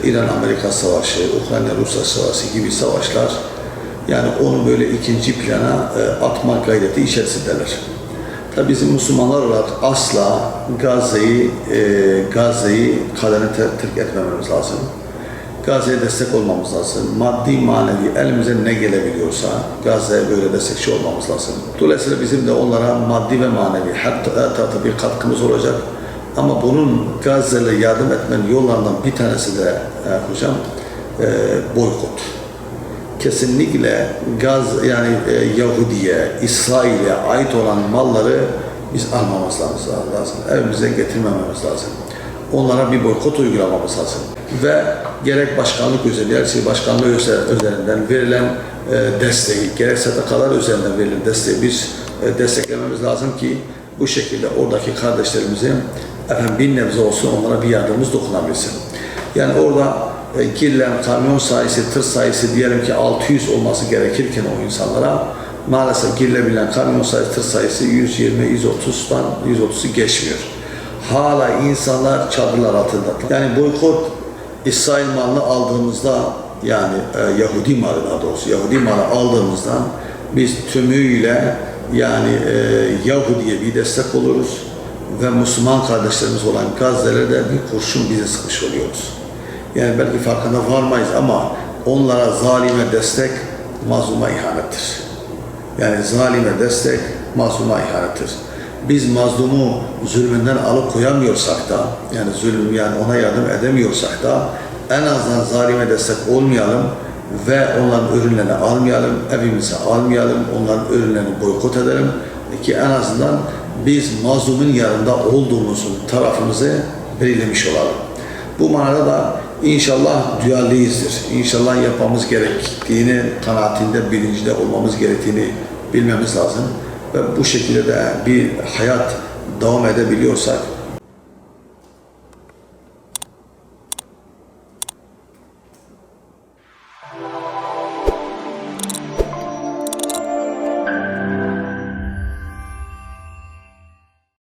İran-Amerika Savaşı, Ukrayna-Rusya Savaşı gibi savaşlar, yani onu böyle ikinci plana atma gayreti içerisindeler. Tabi bizim Müslümanlar olarak asla Gazze'yi kaderine terk etmememiz lazım. Gazze'ye destek olmamız lazım. Maddi, manevi, elimize ne gelebiliyorsa Gazze'ye böyle destekçi olmamız lazım. Dolayısıyla bizim de onlara maddi ve manevi her tarafta bir katkımız olacak. Ama bunun Gazze'ye yardım etmenin yollarından bir tanesi de hocam boykot. Kesinlikle Yahudi'ye, İsrail'e ait olan malları biz almamız lazım. Evimize getirmememiz lazım. Onlara bir boykot uygulamamız lazım. Ve gerek başkanlık üzerinden, başkanlığı üzerinden verilen desteği, gerek STK'lar üzerinden verilen desteği biz desteklememiz lazım ki bu şekilde oradaki kardeşlerimize bir nebze olsun onlara bir yardımımız dokunabilsin. Yani orada girilen kamyon sayısı, tır sayısı diyelim ki 600 olması gerekirken o insanlara maalesef girilebilen kamyon sayısı, tır sayısı 120, 130'u geçmiyor. Hala insanlar çadırlar altında. Yani boykot İsrail malını aldığımızda, yani Yahudi malı daha doğrusu, Yahudi malı aldığımızda biz tümüyle Yahudi'ye bir destek oluruz ve Müslüman kardeşlerimiz olan Gazze'lere de bir kurşun bize sıkmış oluyoruz. Yani belki farkında varmayız ama onlara zalime destek mazluma ihanettir. Yani zalime destek mazluma ihanettir. Biz mazlumu zulmünden alıkoyamıyorsak da, yani ona yardım edemiyorsak da en azından zalime destek olmayalım ve onların ürünlerini almayalım, evimize almayalım, onların ürünlerini boykot edelim ki en azından biz mazlumun yanında olduğumuzun tarafımızı belirlemiş olalım. Bu manada da İnşallah duyarlıyızdır. İnşallah yapmamız gerektiğini kanaatinde, bilincinde olmamız gerektiğini bilmemiz lazım. Ve bu şekilde de bir hayat devam edebiliyorsak